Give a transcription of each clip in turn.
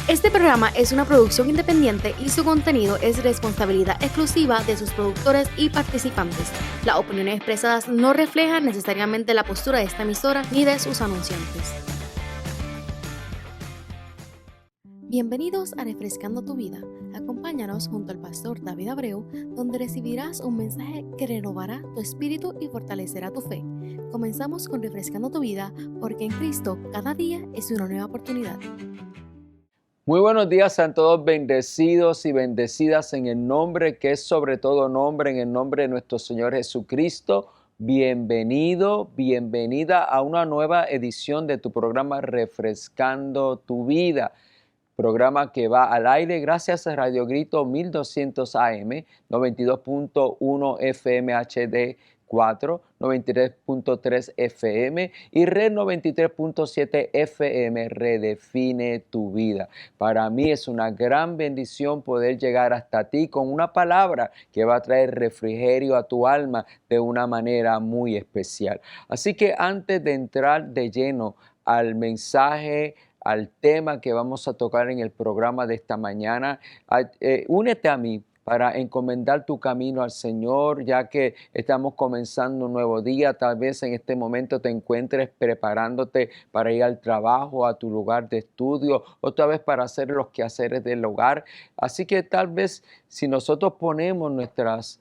Este programa es una producción independiente y su contenido es responsabilidad exclusiva de sus productores y participantes. Las opiniones expresadas no reflejan necesariamente la postura de esta emisora ni de sus anunciantes. Bienvenidos a Refrescando tu Vida. Acompáñanos junto al pastor David Abreu, donde recibirás un mensaje que renovará tu espíritu y fortalecerá tu fe. Comenzamos con Refrescando tu Vida, porque en Cristo cada día es una nueva oportunidad. Muy buenos días, sean todos bendecidos y bendecidas en el nombre que es sobre todo nombre, en el nombre de nuestro Señor Jesucristo. Bienvenido, bienvenida a una nueva edición de tu programa Refrescando tu Vida. Programa que va al aire gracias a Radio Grito 1200 AM, 92.1 FM HD 4, 93.3 FM y Red 93.7 FM. Redefine tu vida. Para mí es una gran bendición poder llegar hasta ti con una palabra que va a traer refrigerio a tu alma de una manera muy especial. Así que antes de entrar de lleno al mensaje, al tema que vamos a tocar en el programa de esta mañana, únete a mí para encomendar tu camino al Señor, ya que estamos comenzando un nuevo día. Tal vez en este momento te encuentres preparándote para ir al trabajo, a tu lugar de estudio, otra vez para hacer los quehaceres del hogar. Así que tal vez si nosotros ponemos nuestros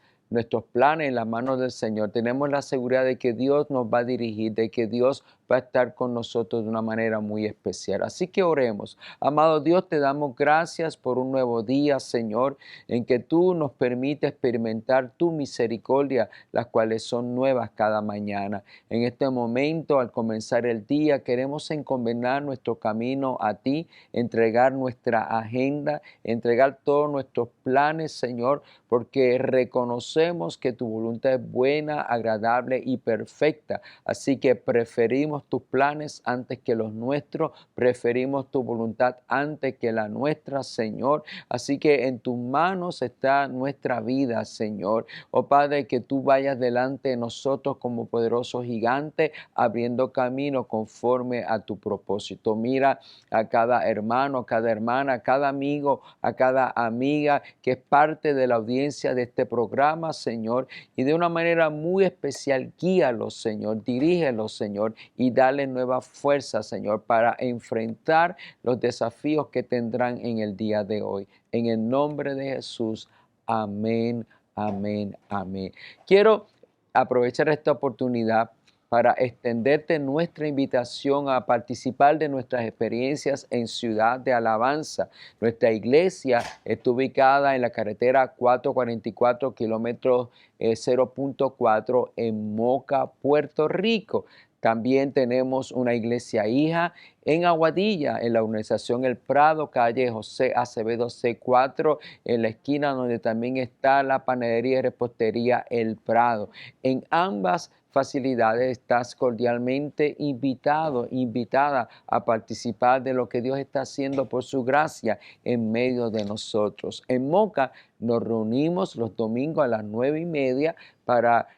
planes en las manos del Señor, tenemos la seguridad de que Dios nos va a dirigir, de que Dios va a estar con nosotros de una manera muy especial. Así que oremos. Amado Dios, te damos gracias por un nuevo día, Señor, en que tú nos permites experimentar tu misericordia, las cuales son nuevas cada mañana. En este momento, al comenzar el día, queremos encomendar nuestro camino a ti, entregar nuestra agenda, entregar todos nuestros planes, Señor, porque reconocemos que tu voluntad es buena, agradable y perfecta. Así que preferimos tus planes antes que los nuestros, preferimos tu voluntad antes que la nuestra, Señor. Así que en tus manos está nuestra vida, Señor. Oh Padre, que tú vayas delante de nosotros como poderoso gigante, abriendo camino conforme a tu propósito. Mira a cada hermano, a cada hermana, a cada amigo, a cada amiga que es parte de la audiencia de este programa, Señor, y de una manera muy especial, guíalos, Señor, dirígelos, Señor, y dale nueva fuerza, Señor, para enfrentar los desafíos que tendrán en el día de hoy. En el nombre de Jesús, amén, amén, amén. Quiero aprovechar esta oportunidad para extenderte nuestra invitación a participar de nuestras experiencias en Ciudad de Alabanza. Nuestra iglesia está ubicada en la carretera 444, kilómetros 0.4 en Moca, Puerto Rico. También tenemos una iglesia hija en Aguadilla, en la urbanización El Prado, calle José Acevedo C4, en la esquina donde también está la panadería y repostería El Prado. En ambas facilidades estás cordialmente invitada a participar de lo que Dios está haciendo por su gracia en medio de nosotros. En Moca nos reunimos los domingos a las 9:30 para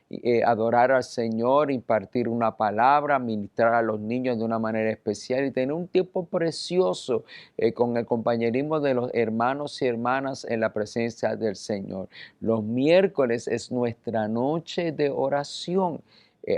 adorar al Señor, impartir una palabra, ministrar a los niños de una manera especial y tener un tiempo precioso con el compañerismo de los hermanos y hermanas en la presencia del Señor. Los miércoles es nuestra noche de oración.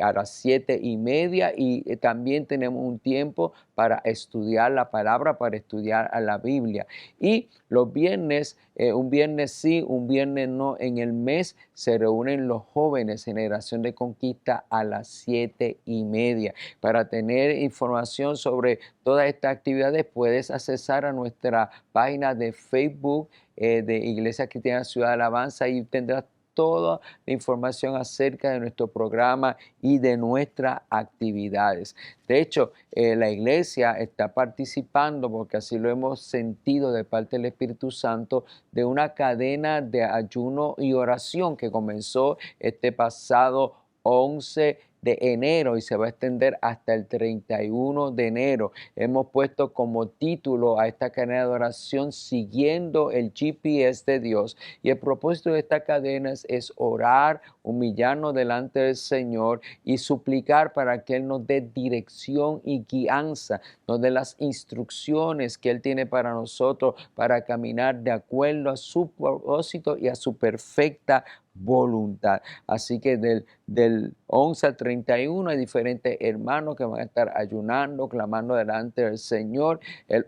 A las 7:30 y también tenemos un tiempo para estudiar la palabra, para estudiar a la Biblia. Y los viernes, un viernes sí, un viernes no, en el mes se reúnen los jóvenes Generación de Conquista a las 7:30. Para tener información sobre todas estas actividades puedes accesar a nuestra página de Facebook de Iglesia Cristiana Ciudad de Alabanza y tendrás toda la información acerca de nuestro programa y de nuestras actividades. De hecho, la iglesia está participando, porque así lo hemos sentido de parte del Espíritu Santo, de una cadena de ayuno y oración que comenzó este pasado 11 de enero y se va a extender hasta el 31 de enero. Hemos puesto como título a esta cadena de oración Siguiendo el GPS de Dios. Y el propósito de esta cadena es orar, humillarnos delante del Señor y suplicar para que Él nos dé dirección y guianza, nos dé las instrucciones que Él tiene para nosotros para caminar de acuerdo a su propósito y a su perfecta voluntad. Así que del 11 al 31 hay diferentes hermanos que van a estar ayunando, clamando delante del Señor. El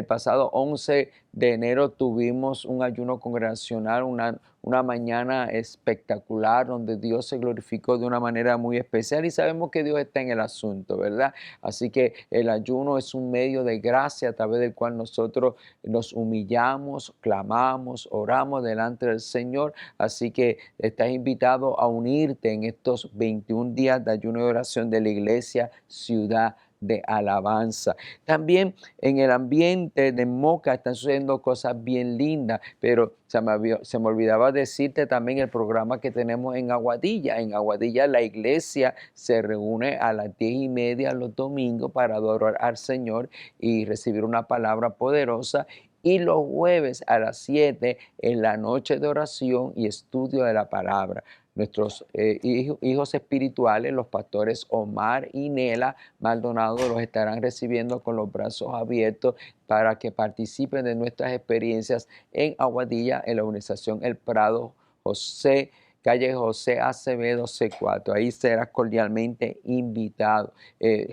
pasado 11 de enero tuvimos un ayuno congregacional, una mañana espectacular donde Dios se glorificó de una manera muy especial y sabemos que Dios está en el asunto, ¿verdad? Así que el ayuno es un medio de gracia a través del cual nosotros nos humillamos, clamamos, oramos delante del Señor. Así que estás invitado a unirte en estos 21 días de ayuno y oración de la iglesia Ciudad de Alabanza. También en el ambiente de Moca están sucediendo cosas bien lindas, pero se me olvidaba decirte también el programa que tenemos en Aguadilla. En Aguadilla la iglesia se reúne a las 10:30 los domingos para adorar al Señor y recibir una palabra poderosa. Y los jueves a las 7 en la noche de oración y estudio de la palabra. Nuestros hijos espirituales, los pastores Omar y Nela Maldonado, los estarán recibiendo con los brazos abiertos para que participen de nuestras experiencias en Aguadilla, en la organización El Prado, calle José Acevedo C4. Ahí serás cordialmente invitado,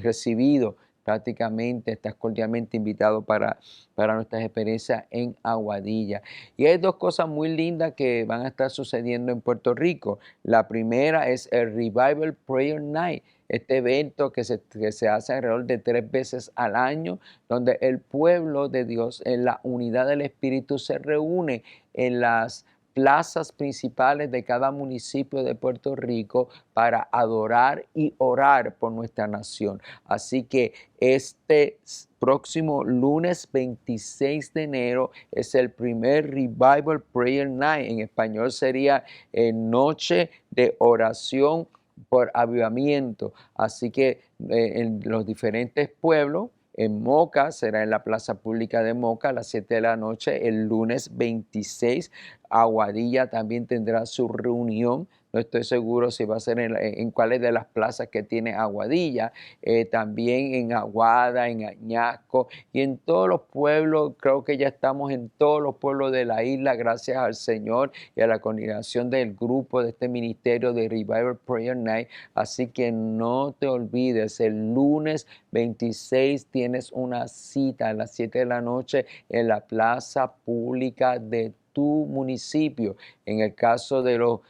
recibido. Prácticamente estás cordialmente invitado para nuestras experiencias en Aguadilla. Y hay dos cosas muy lindas que van a estar sucediendo en Puerto Rico. La primera es el Revival Prayer Night, este evento que se hace alrededor de 3 veces al año, donde el pueblo de Dios en la unidad del Espíritu se reúne en las plazas principales de cada municipio de Puerto Rico para adorar y orar por nuestra nación. Así que este próximo lunes 26 de enero es el primer Revival Prayer Night. En español sería Noche de Oración por Avivamiento. Así que en los diferentes pueblos, en Moca, será en la Plaza Pública de Moca a las 7 de la noche, el lunes 26. Aguadilla también tendrá su reunión. No estoy seguro si va a ser en cuáles de las plazas que tiene Aguadilla, también en Aguada, en Añasco y en todos los pueblos. Creo que ya estamos en todos los pueblos de la isla, gracias al Señor y a la coordinación del grupo de este ministerio de Revival Prayer Night. Así que no te olvides, el lunes 26 tienes una cita a las 7 de la noche en la plaza pública de tu municipio. En el caso de los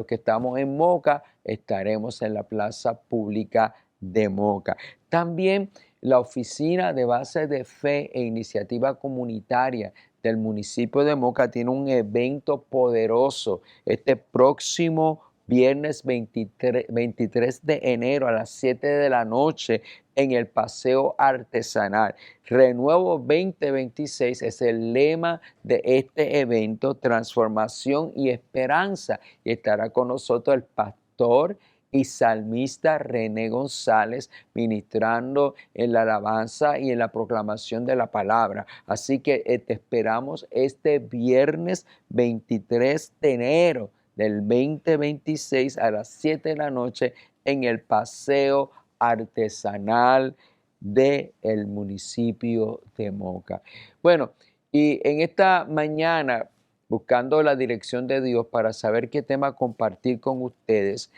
que estamos en Moca, estaremos en la plaza pública de Moca. También la Oficina de Base de Fe e Iniciativa Comunitaria del municipio de Moca tiene un evento poderoso este próximo viernes 23 de enero a las 7 de la noche en el Paseo Artesanal. Renuevo 2026 es el lema de este evento, transformación y esperanza. Y estará con nosotros el pastor y salmista René González ministrando en la alabanza y en la proclamación de la palabra. Así que te esperamos este viernes 23 de enero del 2026 a las 7 de la noche en el Paseo Artesanal del municipio de Moca. Bueno, y en esta mañana, buscando la dirección de Dios para saber qué tema compartir con ustedes,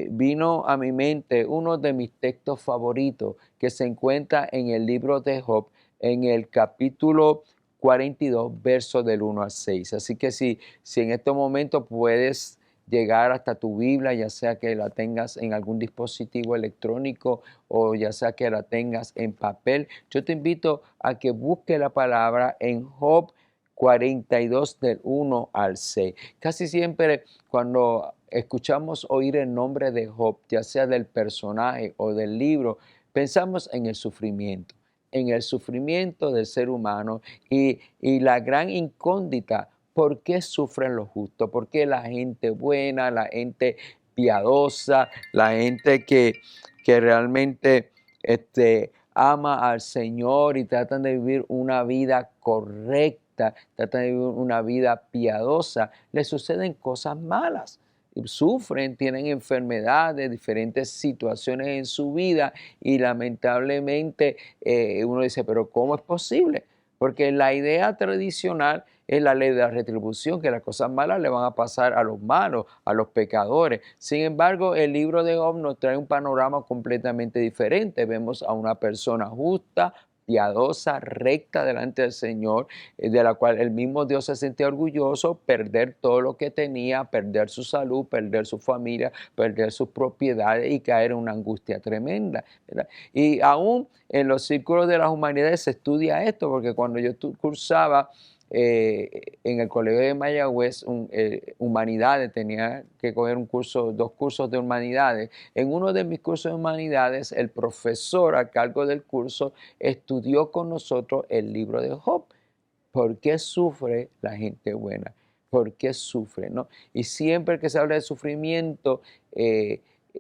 vino a mi mente uno de mis textos favoritos que se encuentra en el libro de Job, en el capítulo 42, versos del 1 al 6. Así que si en este momento puedes llegar hasta tu Biblia, ya sea que la tengas en algún dispositivo electrónico o ya sea que la tengas en papel, yo te invito a que busques la palabra en Job 42 del 1 al 6. Casi siempre cuando escuchamos oír el nombre de Job, ya sea del personaje o del libro, pensamos en el sufrimiento del ser humano y la gran incógnita. ¿Por qué sufren los justos? ¿Por qué la gente buena, la gente piadosa, la gente que realmente ama al Señor y tratan de vivir una vida correcta, tratan de vivir una vida piadosa, les suceden cosas malas. Sufren, tienen enfermedades, diferentes situaciones en su vida y lamentablemente uno dice, pero ¿cómo es posible? Porque la idea tradicional es la ley de la retribución, que las cosas malas le van a pasar a los malos, a los pecadores. Sin embargo, el libro de Job nos trae un panorama completamente diferente. Vemos a una persona justa, piadosa, recta delante del Señor, de la cual el mismo Dios se sentía orgulloso, perder todo lo que tenía, perder su salud, perder su familia, perder sus propiedades y caer en una angustia tremenda, ¿verdad? Y aún en los círculos de las humanidades se estudia esto, porque cuando yo cursaba en el colegio de Mayagüez, humanidades, tenía que coger un curso, 2 cursos de humanidades. En uno de mis cursos de humanidades, el profesor a cargo del curso estudió con nosotros el libro de Job. ¿Por qué sufre la gente buena? ¿Por qué sufre? ¿No? Y siempre que se habla de sufrimiento,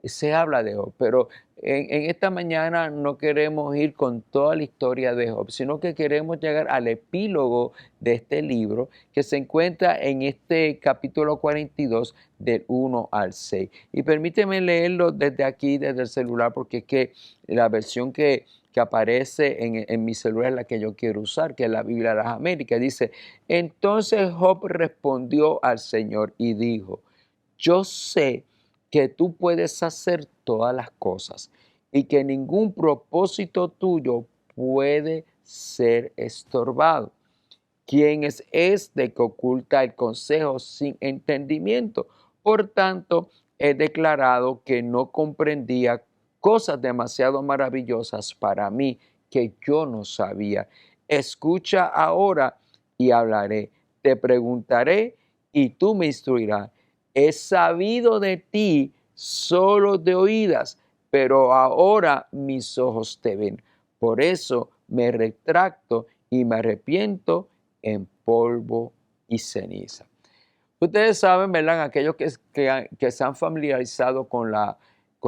se habla de Job. Pero en esta mañana no queremos ir con toda la historia de Job, sino que queremos llegar al epílogo de este libro que se encuentra en este capítulo 42 del 1 al 6. Y permíteme leerlo desde aquí, desde el celular, porque es que la versión que aparece en mi celular es la que yo quiero usar, que es la Biblia de las Américas. Dice, entonces Job respondió al Señor y dijo, yo sé que tú puedes hacer todas las cosas y que ningún propósito tuyo puede ser estorbado. ¿Quién es este que oculta el consejo sin entendimiento? Por tanto, he declarado que no comprendía cosas demasiado maravillosas para mí que yo no sabía. Escucha ahora y hablaré. Te preguntaré y tú me instruirás. He sabido de ti solo de oídas, pero ahora mis ojos te ven. Por eso me retracto y me arrepiento en polvo y ceniza. Ustedes saben, ¿verdad? Aquellos que se han familiarizado con la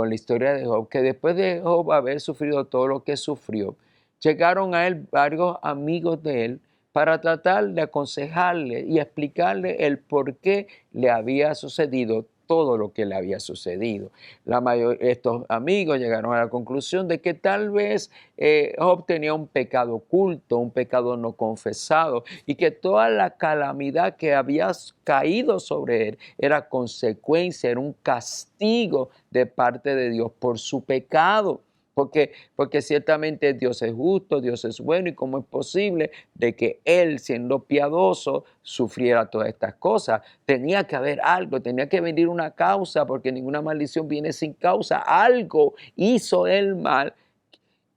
historia de Job, que después de Job haber sufrido todo lo que sufrió, llegaron a él varios amigos de él para tratar de aconsejarle y explicarle el por qué le había sucedido todo lo que le había sucedido. Estos amigos llegaron a la conclusión de que tal vez Job tenía un pecado oculto, un pecado no confesado, y que toda la calamidad que había caído sobre él era consecuencia, era un castigo de parte de Dios por su pecado. Porque ciertamente Dios es justo, Dios es bueno, y cómo es posible de que Él, siendo piadoso, sufriera todas estas cosas. Tenía que haber algo, tenía que venir una causa, porque ninguna maldición viene sin causa. Algo hizo Él mal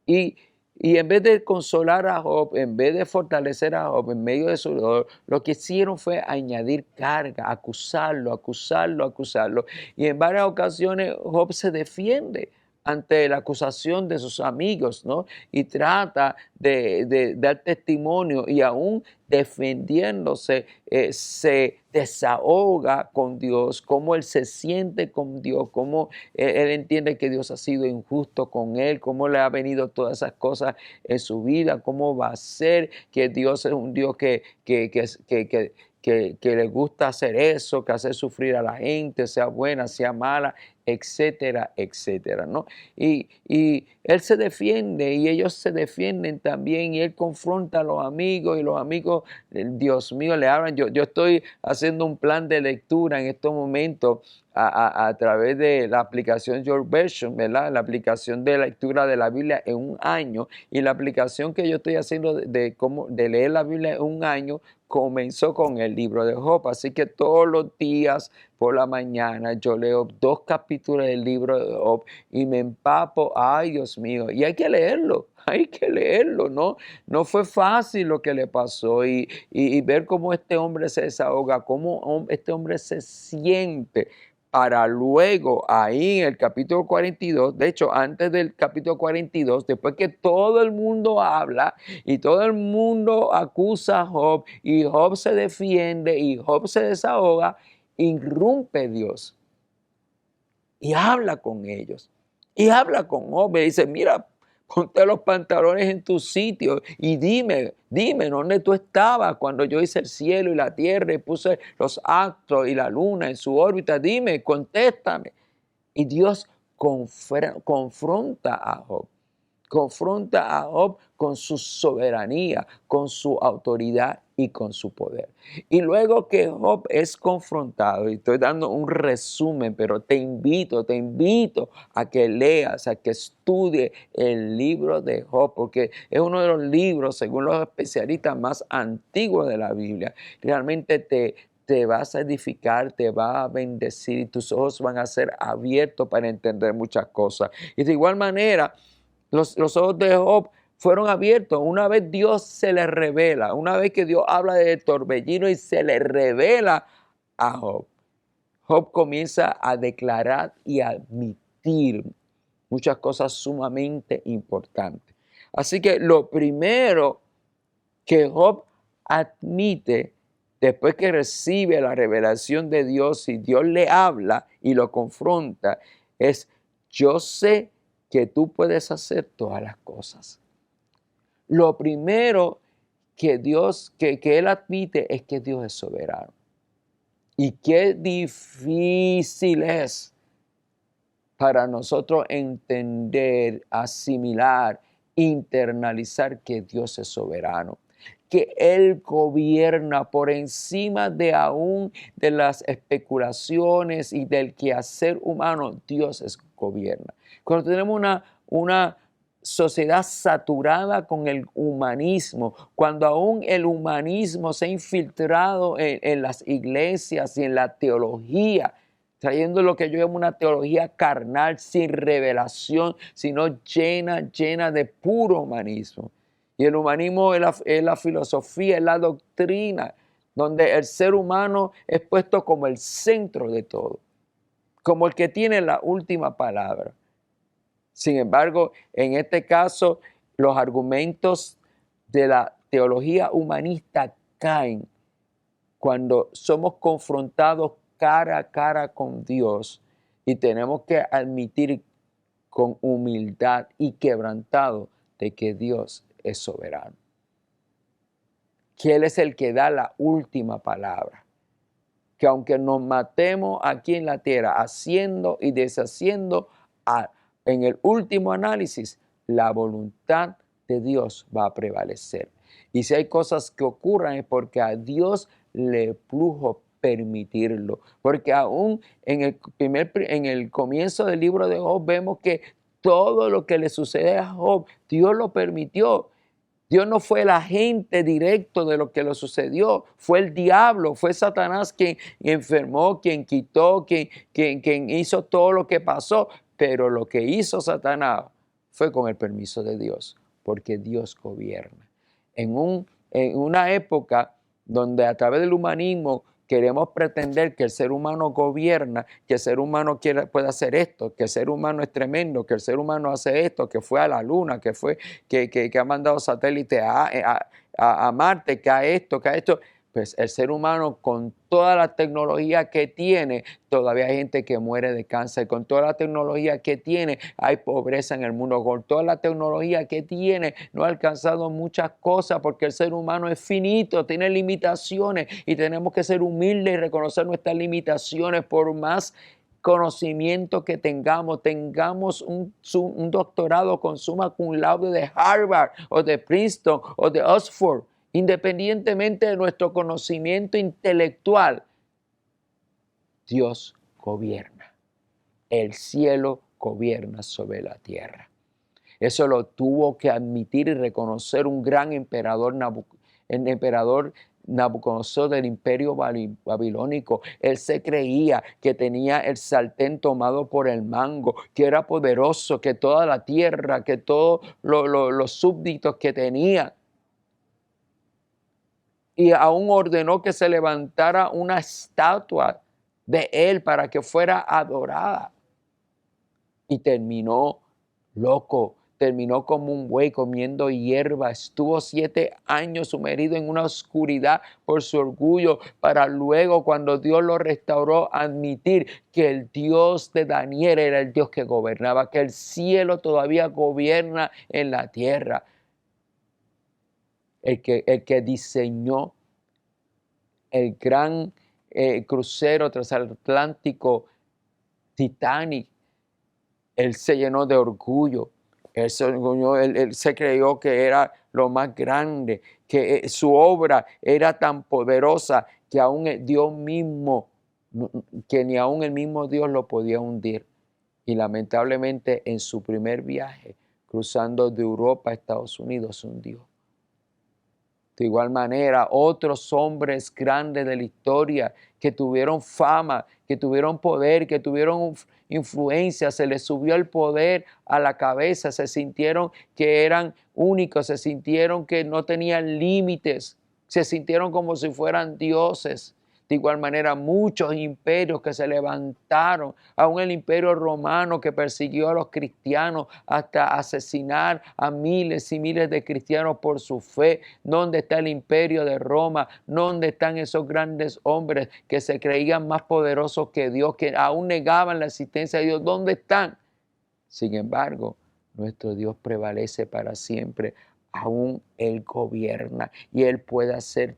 y, y en vez de consolar a Job, en vez de fortalecer a Job en medio de su dolor, lo que hicieron fue añadir carga, acusarlo, acusarlo, acusarlo. Y en varias ocasiones Job se defiende ante la acusación de sus amigos, ¿no? Y trata de dar testimonio y aún defendiéndose, se desahoga con Dios, cómo él se siente con Dios, cómo él entiende que Dios ha sido injusto con él, cómo le ha venido todas esas cosas en su vida, cómo va a ser que Dios es un Dios que le gusta hacer eso, que hace sufrir a la gente, sea buena, sea mala, etcétera, etcétera, ¿no? Y él se defiende y ellos se defienden también y él confronta a los amigos y los amigos, Dios mío, le hablan. Yo estoy haciendo un plan de lectura en estos momentos a través de la aplicación Your Version, ¿verdad? La aplicación de lectura de la Biblia en un año, y la aplicación que yo estoy haciendo de leer la Biblia en un año comenzó con el libro de Job. Así que todos los días por la mañana yo leo 2 capítulos del libro de Job y me empapo. Ay, Dios mío, y hay que leerlo, ¿no? No fue fácil lo que le pasó y ver cómo este hombre se desahoga, cómo este hombre se siente, para luego ahí en el capítulo 42, de hecho antes del capítulo 42, después que todo el mundo habla y todo el mundo acusa a Job y Job se defiende y Job se desahoga, irrumpe Dios. y habla con ellos. Y habla con Job. Y dice, mira, ponte los pantalones en tu sitio y dime dónde tú estabas cuando yo hice el cielo y la tierra y puse los astros y la luna en su órbita. Dime, contéstame. Y Dios confronta a Job. Confronta a Job con su soberanía, con su autoridad y con su poder. Y luego que Job es confrontado, y estoy dando un resumen, pero te invito a que leas, a que estudie el libro de Job, porque es uno de los libros, según los especialistas, más antiguos de la Biblia. Realmente te vas a edificar, te va a bendecir y tus ojos van a ser abiertos para entender muchas cosas. Y de igual manera, los ojos de Job fueron abiertos. Una vez Dios se le revela, una vez que Dios habla de torbellino y se le revela a Job, Job comienza a declarar y a admitir muchas cosas sumamente importantes. Así que lo primero que Job admite después que recibe la revelación de Dios y Dios le habla y lo confronta es: yo sé que tú puedes hacer todas las cosas. Lo primero que él admite es que Dios es soberano. Y qué difícil es para nosotros entender, asimilar, internalizar que Dios es soberano, que Él gobierna por encima de aún de las especulaciones y del quehacer humano. Dios gobierna. Cuando tenemos una sociedad saturada con el humanismo, cuando aún el humanismo se ha infiltrado en las iglesias y en la teología, trayendo lo que yo llamo una teología carnal, sin revelación, sino llena de puro humanismo. Y el humanismo es la filosofía, es la doctrina, donde el ser humano es puesto como el centro de todo, como el que tiene la última palabra. Sin embargo, en este caso, los argumentos de la teología humanista caen cuando somos confrontados cara a cara con Dios y tenemos que admitir con humildad y quebrantado de que Dios es soberano, que Él es el que da la última palabra, que aunque nos matemos aquí en la tierra haciendo y deshaciendo, en el último análisis la voluntad de Dios va a prevalecer. Y si hay cosas que ocurran es porque a Dios le plujo permitirlo, porque aún en el comienzo del libro de Job vemos que todo lo que le sucede a Job, Dios lo permitió. Dios no fue el agente directo de lo que le sucedió, fue el diablo, fue Satanás quien enfermó, quien quitó, quien hizo todo lo que pasó. Pero lo que hizo Satanás fue con el permiso de Dios, porque Dios gobierna. En una época donde a través del humanismo queremos pretender que el ser humano gobierna, que el ser humano puede hacer esto, que el ser humano es tremendo, que el ser humano hace esto, que fue a la luna, que ha mandado satélites a Marte, que ha esto, pues el ser humano con toda la tecnología que tiene, todavía hay gente que muere de cáncer. Con toda la tecnología que tiene, hay pobreza en el mundo. Con toda la tecnología que tiene, no ha alcanzado muchas cosas porque el ser humano es finito, tiene limitaciones y tenemos que ser humildes y reconocer nuestras limitaciones. Por más conocimiento que tengamos un doctorado con summa cum laude de Harvard o de Princeton o de Oxford, independientemente de nuestro conocimiento intelectual, Dios gobierna. El cielo gobierna sobre la tierra. Eso lo tuvo que admitir y reconocer un gran emperador, el emperador Nabucodonosor del imperio babilónico. Él se creía que tenía el sartén tomado por el mango, que era poderoso, que toda la tierra, que todos los súbditos que tenía. Y aún ordenó que se levantara una estatua de él para que fuera adorada. Y terminó loco, terminó como un buey comiendo hierba. Estuvo 7 años sumergido en una oscuridad por su orgullo, para luego, cuando Dios lo restauró, admitir que el Dios de Daniel era el Dios que gobernaba, que el cielo todavía gobierna en la tierra. El que diseñó el gran crucero transatlántico Titanic, él se llenó de orgullo. Él se creyó que era lo más grande, que su obra era tan poderosa que aún Dios mismo, que ni aún el mismo Dios lo podía hundir. Y lamentablemente en su primer viaje, cruzando de Europa a Estados Unidos, se hundió. De igual manera, otros hombres grandes de la historia que tuvieron fama, que tuvieron poder, que tuvieron influencia, se les subió el poder a la cabeza, se sintieron que eran únicos, se sintieron que no tenían límites, se sintieron como si fueran dioses. De igual manera, muchos imperios que se levantaron, aún el imperio romano que persiguió a los cristianos hasta asesinar a miles y miles de cristianos por su fe. ¿Dónde está el imperio de Roma? ¿Dónde están esos grandes hombres que se creían más poderosos que Dios, que aún negaban la existencia de Dios? ¿Dónde están? Sin embargo, nuestro Dios prevalece para siempre. Aún Él gobierna y Él puede hacer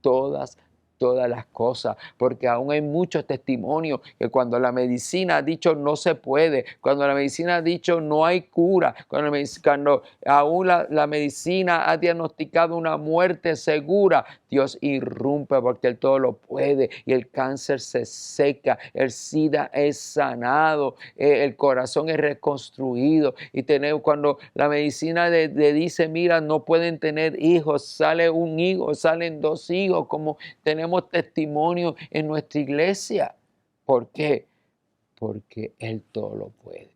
todas las cosas, porque aún hay muchos testimonios que cuando la medicina ha dicho no se puede, cuando la medicina ha dicho no hay cura, cuando aún la medicina ha diagnosticado una muerte segura, Dios irrumpe porque Él todo lo puede y el cáncer se seca, el SIDA es sanado, el corazón es reconstruido y cuando la medicina le dice, mira, no pueden tener hijos, sale un hijo, salen 2 hijos, como tenemos testimonio en nuestra iglesia. ¿Por qué? Porque Él todo lo puede.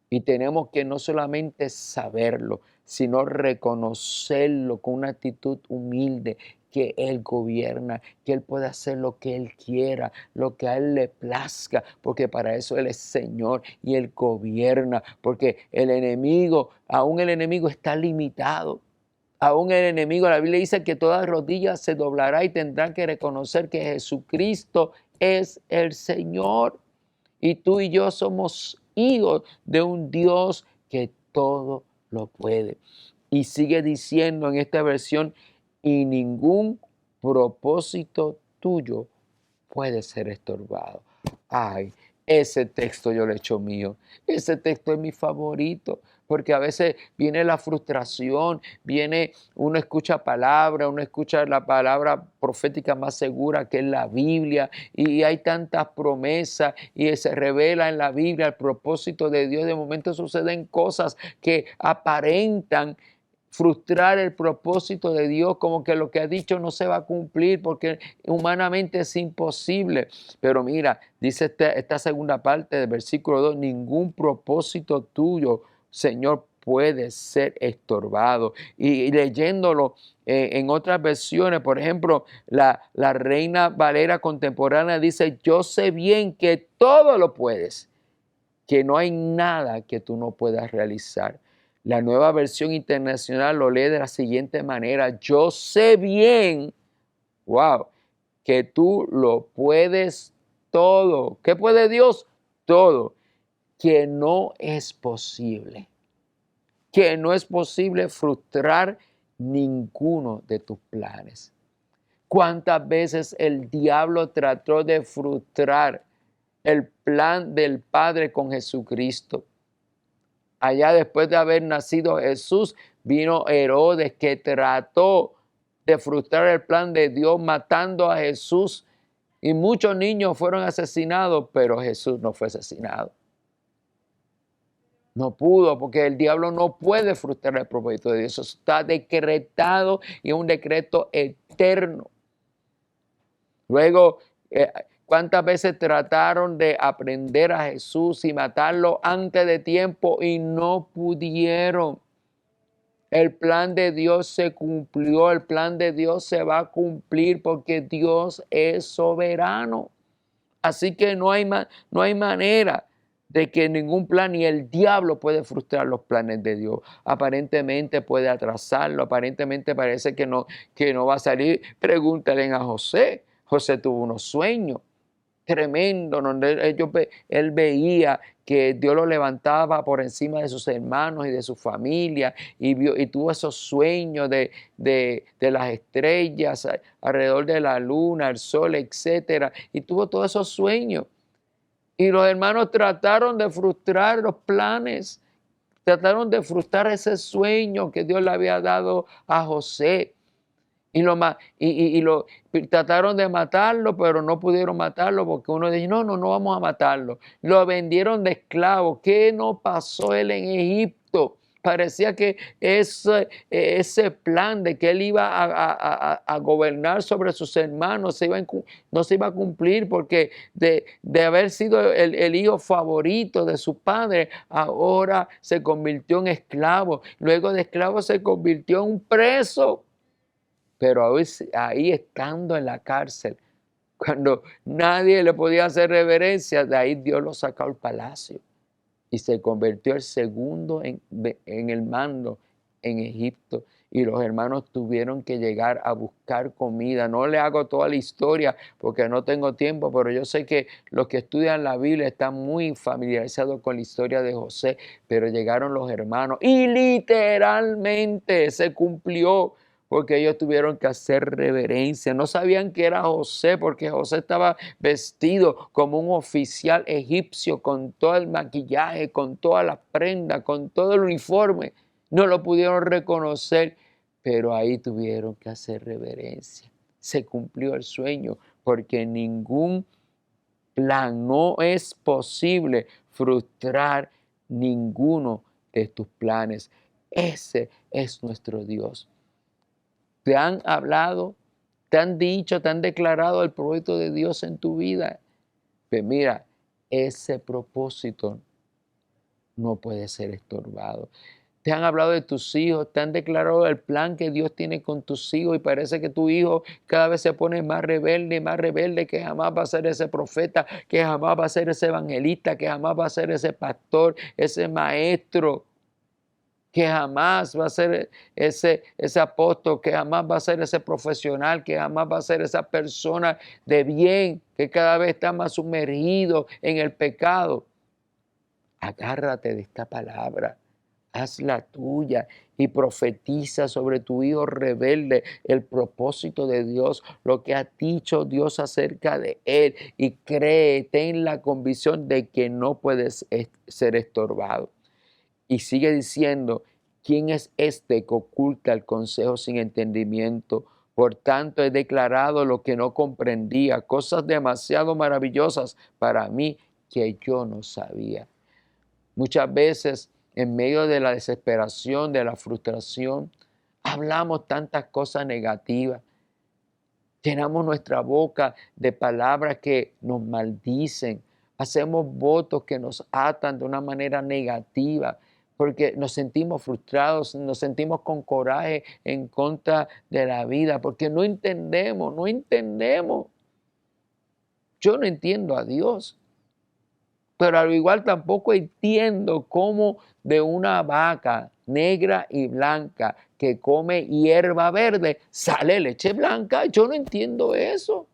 Y tenemos que no solamente saberlo, sino reconocerlo con una actitud humilde, que Él gobierna, que Él puede hacer lo que Él quiera, lo que a Él le plazca, porque para eso Él es Señor y Él gobierna, porque aún el enemigo está limitado. Aún el enemigo, la Biblia dice que todas rodillas se doblará y tendrán que reconocer que Jesucristo es el Señor. Y tú y yo somos hijos de un Dios que todo lo puede. Y sigue diciendo en esta versión, y ningún propósito tuyo puede ser estorbado. Ay, ese texto yo lo he hecho mío. Ese texto es mi favorito, porque a veces viene la frustración, uno escucha palabra, uno escucha la palabra profética más segura que es la Biblia, y hay tantas promesas y se revela en la Biblia el propósito de Dios. De momento suceden cosas que aparentan frustrar el propósito de Dios, como que lo que ha dicho no se va a cumplir porque humanamente es imposible. Pero mira, dice esta segunda parte del versículo 2, ningún propósito tuyo, Señor, puede ser estorbado. Y leyéndolo en otras versiones, por ejemplo, la Reina Valera contemporánea dice, yo sé bien que todo lo puedes, que no hay nada que tú no puedas realizar. La Nueva Versión Internacional lo lee de la siguiente manera, yo sé bien, wow, que tú lo puedes todo. ¿Qué puede Dios? Todo. Que no es posible frustrar ninguno de tus planes. ¿Cuántas veces el diablo trató de frustrar el plan del Padre con Jesucristo? Allá después de haber nacido Jesús, vino Herodes, que trató de frustrar el plan de Dios matando a Jesús. Y muchos niños fueron asesinados, pero Jesús no fue asesinado. No pudo, porque el diablo no puede frustrar el propósito de Dios. Eso está decretado y es un decreto eterno. Luego, ¿cuántas veces trataron de aprender a Jesús y matarlo antes de tiempo y no pudieron? El plan de Dios se cumplió, el plan de Dios se va a cumplir porque Dios es soberano. Así que no hay manera de que ningún plan ni el diablo puede frustrar los planes de Dios. Aparentemente puede atrasarlo, aparentemente parece que no va a salir. Pregúntale a José. José tuvo unos sueños tremendo, donde él veía que Dios lo levantaba por encima de sus hermanos y de su familia, y tuvo esos sueños de las estrellas alrededor de la luna, el sol, etcétera, y tuvo todos esos sueños. Y los hermanos trataron de frustrar los planes, trataron de frustrar ese sueño que Dios le había dado a José. Y trataron de matarlo, pero no pudieron matarlo porque uno dijo, no vamos a matarlo. Lo vendieron de esclavo. ¿Qué no pasó él en Egipto? Parecía que ese plan de que él iba a gobernar sobre sus hermanos no se iba a cumplir, porque de haber sido el hijo favorito de su padre, ahora se convirtió en esclavo. Luego de esclavo se convirtió en un preso. Pero ahí estando en la cárcel, cuando nadie le podía hacer reverencia, de ahí Dios lo sacó al palacio y se convirtió el segundo en el mando en Egipto. Y los hermanos tuvieron que llegar a buscar comida. No le hago toda la historia porque no tengo tiempo, pero yo sé que los que estudian la Biblia están muy familiarizados con la historia de José. Pero llegaron los hermanos y literalmente se cumplió, porque ellos tuvieron que hacer reverencia. No sabían que era José, porque José estaba vestido como un oficial egipcio, con todo el maquillaje, con todas las prendas, con todo el uniforme. No lo pudieron reconocer, pero ahí tuvieron que hacer reverencia. Se cumplió el sueño, porque ningún plan, no es posible frustrar ninguno de tus planes. Ese es nuestro Dios. Te han hablado, te han dicho, te han declarado el propósito de Dios en tu vida. Pues mira, ese propósito no puede ser estorbado. Te han hablado de tus hijos, te han declarado el plan que Dios tiene con tus hijos, y parece que tu hijo cada vez se pone más rebelde, que jamás va a ser ese profeta, que jamás va a ser ese evangelista, que jamás va a ser ese pastor, ese maestro, que jamás va a ser ese apóstol, que jamás va a ser ese profesional, que jamás va a ser esa persona de bien, que cada vez está más sumergido en el pecado. Agárrate de esta palabra, hazla tuya y profetiza sobre tu hijo rebelde el propósito de Dios, lo que ha dicho Dios acerca de él, y cree, ten la convicción de que no puedes ser estorbado. Y sigue diciendo, ¿quién es este que oculta el consejo sin entendimiento? Por tanto, he declarado lo que no comprendía, cosas demasiado maravillosas para mí que yo no sabía. Muchas veces, en medio de la desesperación, de la frustración, hablamos tantas cosas negativas. Llenamos nuestra boca de palabras que nos maldicen. Hacemos votos que nos atan de una manera negativa, porque nos sentimos frustrados, nos sentimos con coraje en contra de la vida, porque no entendemos. Yo no entiendo a Dios, pero al igual tampoco entiendo cómo de una vaca negra y blanca que come hierba verde sale leche blanca. Yo no entiendo eso.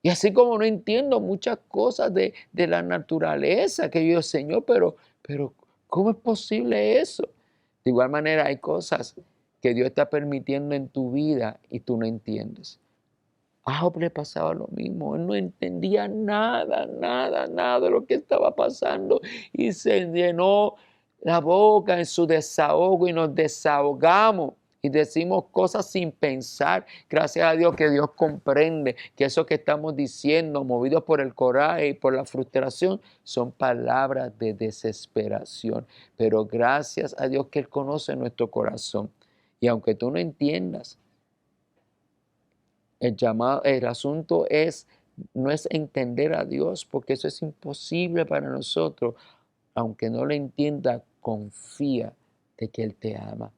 Y así como no entiendo muchas cosas de la naturaleza, que yo, Señor, pero ¿cómo es posible eso? De igual manera hay cosas que Dios está permitiendo en tu vida y tú no entiendes. A Job le pasaba lo mismo, él no entendía nada de lo que estaba pasando, y se llenó la boca en su desahogo y nos desahogamos y decimos cosas sin pensar. Gracias a Dios que Dios comprende que eso que estamos diciendo, movidos por el coraje y por la frustración, son palabras de desesperación. Pero gracias a Dios que Él conoce nuestro corazón. Y aunque tú no entiendas, el asunto no es entender a Dios, porque eso es imposible para nosotros. Aunque no lo entienda, confía de que Él te ama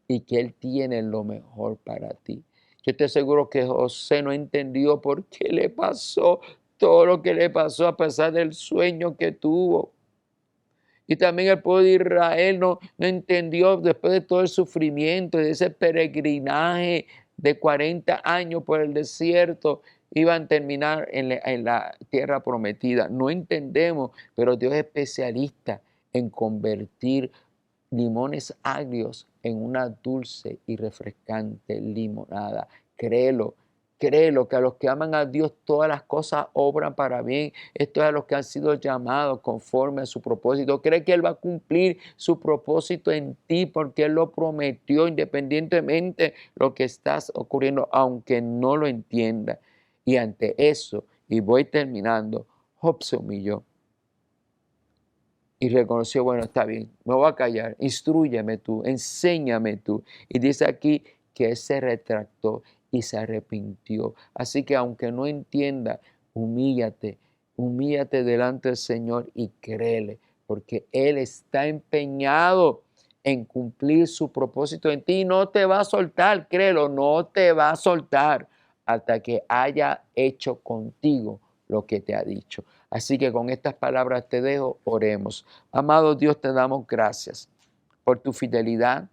y que Él tiene lo mejor para ti. Yo estoy seguro que José no entendió por qué le pasó todo lo que le pasó a pesar del sueño que tuvo. Y también el pueblo de Israel no entendió después de todo el sufrimiento, de ese peregrinaje de 40 años por el desierto, iban a terminar en la tierra prometida. No entendemos, pero Dios es especialista en convertir limones agrios en una dulce y refrescante limonada. Créelo. Créelo, que a los que aman a Dios todas las cosas obran para bien. Esto es a los que han sido llamados conforme a su propósito. Cree que Él va a cumplir su propósito en ti porque Él lo prometió independientemente de lo que está ocurriendo, aunque no lo entienda. Y ante eso, y voy terminando, Job se humilló y reconoció, bueno, está bien, me voy a callar, instrúyeme tú, enséñame tú. Y dice aquí que Él se retractó y se arrepintió. Así que aunque no entienda, humíllate delante del Señor y créele, porque Él está empeñado en cumplir su propósito en ti y no te va a soltar, créelo, no te va a soltar hasta que haya hecho contigo lo que te ha dicho. Así que con estas palabras te dejo, oremos. Amado Dios, te damos gracias por tu fidelidad,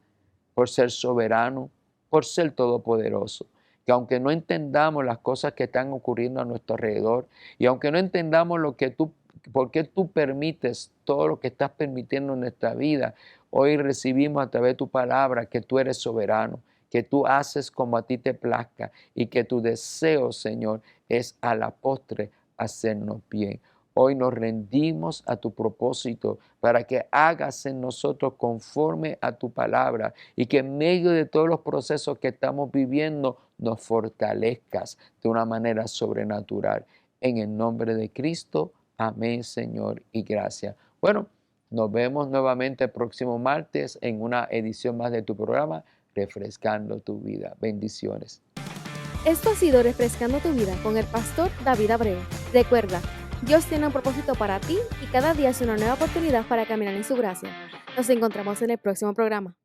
por ser soberano, por ser todopoderoso. Que aunque no entendamos las cosas que están ocurriendo a nuestro alrededor y aunque no entendamos por qué tú permites todo lo que estás permitiendo en nuestra vida, hoy recibimos a través de tu palabra que tú eres soberano, que tú haces como a ti te plazca y que tu deseo, Señor, es a la postre hacernos bien. Hoy nos rendimos a tu propósito para que hagas en nosotros conforme a tu palabra y que en medio de todos los procesos que estamos viviendo nos fortalezcas de una manera sobrenatural. En el nombre de Cristo, amén, Señor, y gracias. Bueno, nos vemos nuevamente el próximo martes en una edición más de tu programa, Refrescando tu Vida. Bendiciones. Esto ha sido Refrescando tu Vida con el pastor David Abreu. Recuerda, Dios tiene un propósito para ti y cada día es una nueva oportunidad para caminar en su gracia. Nos encontramos en el próximo programa.